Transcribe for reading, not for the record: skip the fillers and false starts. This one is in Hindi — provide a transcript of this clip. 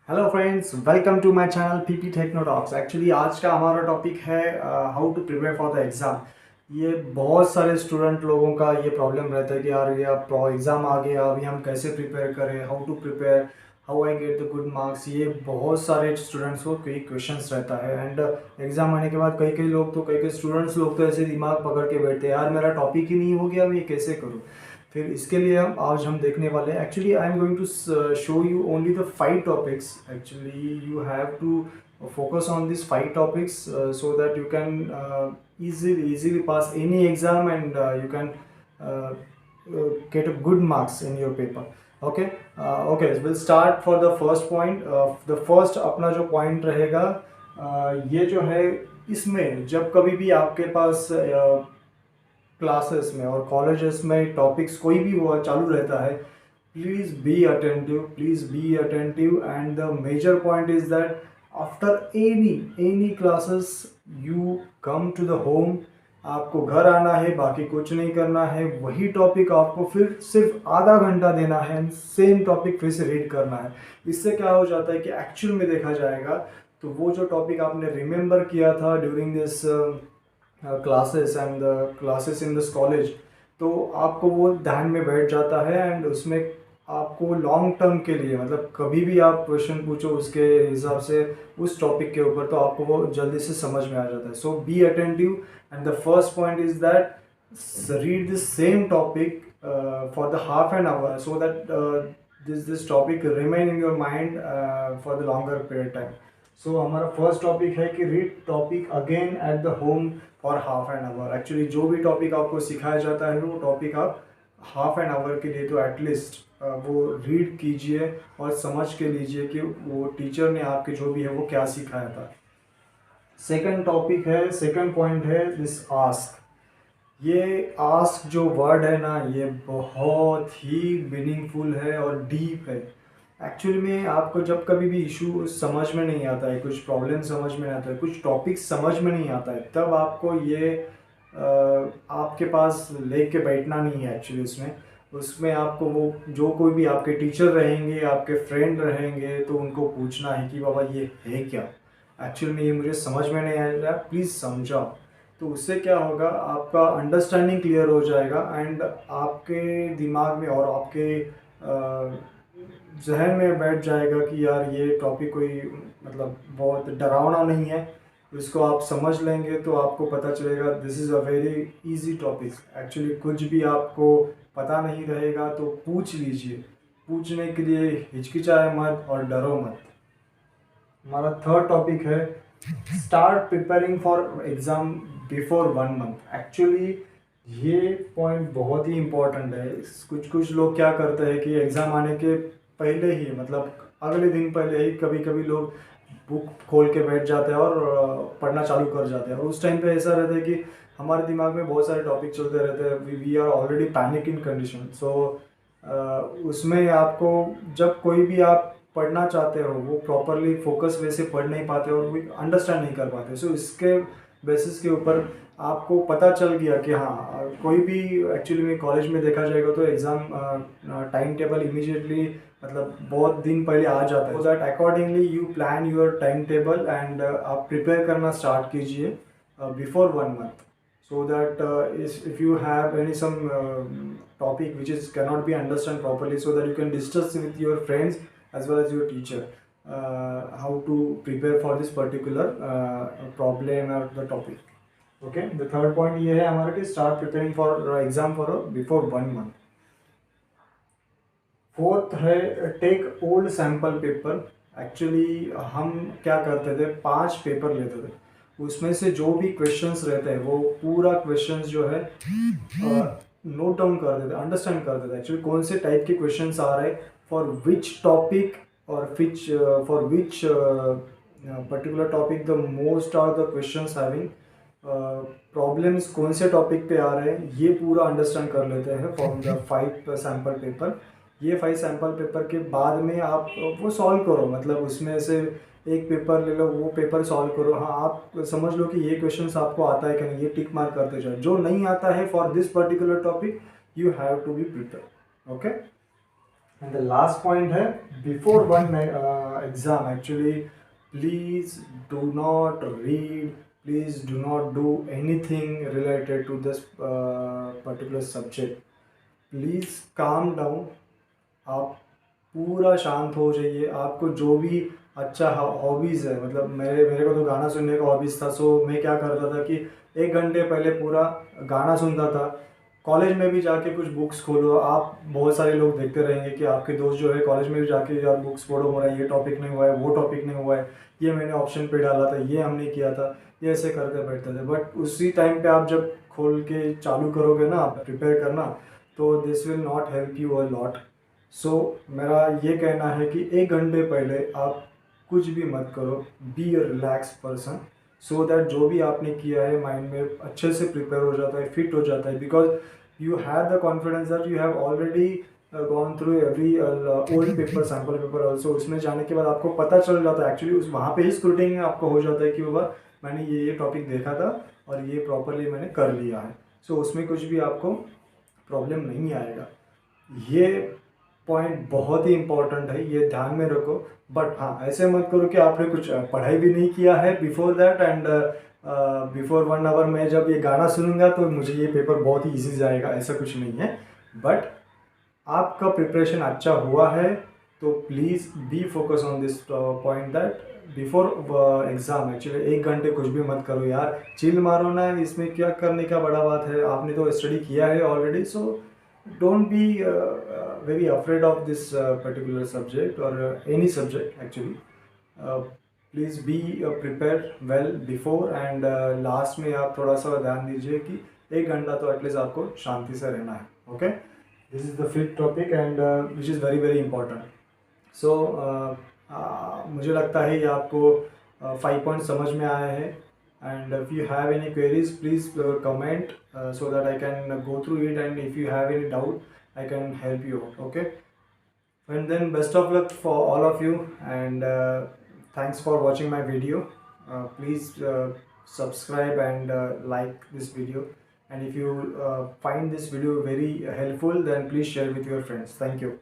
Hello friends, welcome to my channel PP techno talks. Actually आज का हमारा टॉपिक है how to prepare for the exam. ये बहुत सारे स्टूडेंट लोगों का ये प्रॉब्लम रहता है कि यार ये अब एग्ज़ाम आ गया, अभी हम कैसे प्रिपेयर करें, how to prepare, how I get the good marks. ये बहुत सारे स्टूडेंट्स को कई क्वेश्चंस रहता है। एंड एग्ज़ाम आने के बाद कई स्टूडेंट्स लोग तो ऐसे दिमाग पकड़ के बैठते हैं, यार मेरा टॉपिक ही नहीं हो गया, मैं ये कैसे करूँ। फिर इसके लिए हम देखने वाले हैं। Actually I am going to show you only the 5 topics. Actually you have to focus on these 5 topics so that you can easily pass any exam and you can get a good marks in your paper. Okay, we'll start for the first point. The first अपना जो point रहेगा, ये जो है, इसमें जब कभी भी आपके पास क्लासेस में और कॉलेजेस में टॉपिक्स कोई भी वो चालू रहता है, please be attentive and the major point is that after any classes you come to the home. आपको घर आना है, बाकी कुछ नहीं करना है, वही टॉपिक आपको फिर सिर्फ आधा घंटा देना है, सेम टॉपिक फिर से रीड करना है। इससे क्या हो जाता है कि एक्चुअल में देखा जाएगा तो वो जो टॉपिक आपने रिमेंबर किया था during this classes and classes in this college, तो आपको वो ध्यान में बैठ जाता है। एंड उसमें आपको लॉन्ग टर्म के लिए, मतलब कभी भी आप क्वेश्चन पूछो उसके हिसाब से उस टॉपिक के ऊपर, तो आपको वो जल्दी से समझ में आ जाता है। So be attentive and the first point is that read the same topic for the half an hour so that this topic remain in your mind for the longer period time. So हमारा फर्स्ट टॉपिक है कि read topic again at the home for half an hour. Actually जो भी टॉपिक आपको सिखाया जाता है वो टॉपिक आप हाफ एन आवर के लिए तो एटलीस्ट वो रीड कीजिए और समझ के लीजिए कि वो टीचर ने आपके जो भी है वो क्या सिखाया था। सेकंड पॉइंट है दिस आस्क। ये आस्क जो वर्ड है ना, ये बहुत ही मीनिंगफुल है और डीप है। एक्चुअली में आपको जब कभी भी इशू समझ में नहीं आता है, कुछ प्रॉब्लम समझ में नहीं आता है, कुछ टॉपिक समझ में नहीं आता है, तब आपको ये आपके पास लेके बैठना नहीं है। एक्चुअली उसमें आपको वो जो कोई भी आपके टीचर रहेंगे, आपके फ्रेंड रहेंगे, तो उनको पूछना है कि बाबा ये है क्या, एक्चुअली में ये मुझे समझ में नहीं आ रहा, प्लीज़ समझाओ। तो उससे क्या होगा, आपका अंडरस्टैंडिंग क्लियर हो जाएगा एंड आपके दिमाग में और आपके जहन में बैठ जाएगा कि यार ये टॉपिक कोई मतलब बहुत डरावना नहीं है। इसको आप समझ लेंगे तो आपको पता चलेगा this is a very easy topic. Actually कुछ भी आपको पता नहीं रहेगा तो पूछ लीजिए, पूछने के लिए हिचकिचाए मत और डरो मत। हमारा थर्ड टॉपिक है start preparing for exam before 1 month. Actually ये पॉइंट बहुत ही इम्पोर्टेंट है। कुछ लोग क्या करते हैं कि एग्ज़ाम आने के पहले ही, मतलब अगले दिन पहले ही, कभी कभी लोग बुक खोल के बैठ जाते हैं और पढ़ना चालू कर जाते हैं। और उस टाइम पे ऐसा रहता है कि हमारे दिमाग में बहुत सारे टॉपिक चलते रहते हैं, we are already panic in condition. So उसमें आपको जब कोई भी आप पढ़ना चाहते हो वो प्रॉपरली फोकस वे से पढ़ नहीं पाते और वो अंडरस्टैंड नहीं कर पाते। सो इसके बेसिस के ऊपर आपको पता चल गया कि हाँ, कोई भी एक्चुअली में कॉलेज में देखा जाएगा तो एग्ज़ाम टाइम टेबल इमीडिएटली, मतलब बहुत दिन पहले आ जाता है। So that accordingly you plan your time table and आप प्रिपेयर करना स्टार्ट कीजिए before 1 month. So that if you have any some topic which is cannot be understand properly, so that you can discuss with your friends as well as your teacher how to prepare for this particular problem or the topic. Okay, the third point ये है हमारा कि start preparing for exam for before 1 month. Fourth है take old sample paper. Actually हम क्या करते थे, 5 पेपर लेते थे, उसमें से जो भी क्वेश्चंस रहते हैं वो पूरा क्वेश्चंस जो है नोट डाउन कर देते, अंडरस्टैंड कर देते एक्चुअली कौन से टाइप के क्वेश्चंस आ रहे हैं, फॉर विच टॉपिक और for which particular topic the most are the questions having problems, कौन से टॉपिक पे आ रहे हैं, ये पूरा अंडरस्टैंड कर लेते हैं फ्रॉम द 5 सैम्पल पेपर। ये 5 सैम्पल पेपर के बाद में आप वो सॉल्व करो, मतलब उसमें से एक पेपर ले लो, वो पेपर सॉल्व करो। हाँ, आप समझ लो कि ये क्वेश्चंस आपको आता है कि नहीं, ये टिक मार्क करते जाओ। जो नहीं आता है for this particular topic you have to be prepare. Okay, and the last point है before one exam actually please do not read, please do not do anything related to this particular subject. Please calm down, आप पूरा शांत हो जाइए। आपको जो भी अच्छा हॉबीज़ है, मतलब मेरे को तो गाना सुनने का हॉबीज़ था, सो मैं क्या करता था कि 1 घंटे पहले पूरा गाना सुनता था। कॉलेज में भी जाके कुछ बुक्स खोलो, आप बहुत सारे लोग देखते रहेंगे कि आपके दोस्त जो है कॉलेज में भी जाके यार बुक्स पढ़ो, मेरा ये टॉपिक नहीं हुआ है, वो टॉपिक नहीं हुआ है, ये मैंने ऑप्शन पे डाला था, ये हमने किया था, ये ऐसे करते बैठते थे। बट उसी टाइम पे आप जब खोल के चालू करोगे ना प्रिपेयर करना, तो this will not help you a lot. So मेरा ये कहना है कि 1 घंटे पहले आप कुछ भी मत करो, be a relax person, so that जो भी आपने किया है माइंड में अच्छे से प्रिपेयर हो जाता है, फिट हो जाता है। Because you have the confidence that you have already gone through every old paper, sample paper also. उसमें जाने के बाद आपको पता चल जाता है एक्चुअली, उस वहाँ पे ही स्क्रूटिंग आपको हो जाता है कि बाबा मैंने ये टॉपिक देखा था और ये प्रॉपरली मैंने कर लिया है। सो उसमें कुछ भी आपको प्रॉब्लम नहीं आएगा। ये पॉइंट बहुत ही इम्पोर्टेंट है, ये ध्यान में रखो। बट हाँ, ऐसे मत करो कि आपने कुछ पढ़ाई भी नहीं किया है before that and before 1 hour मैं जब ये गाना सुनूंगा तो मुझे ये पेपर बहुत ही ईजी जाएगा, ऐसा कुछ नहीं है। बट आपका प्रिपरेशन अच्छा हुआ है तो please be focus on this point that before exam actually 1 घंटे कुछ भी मत करो यार, चिल मारो ना, इसमें क्या करने का बड़ा बात है, आपने तो स्टडी किया है already. So don't be very afraid of this particular subject or any subject actually. uh, please be prepared well before and last में आप थोड़ा सा ध्यान दीजिए कि 1 घंटा तो एटलीस्ट आपको शांति से रहना है। Okay, this is the fifth topic and which is very very important. So मुझे लगता है ये आपको 5 पॉइंट समझ में आया है। And if you have any queries, please comment so that I can go through it, and if you have any doubt, I can help you out. Okay, and then best of luck for all of you, and thanks for watching my video. Please subscribe and like this video, and if you find this video very helpful, then please share with your friends. Thank you.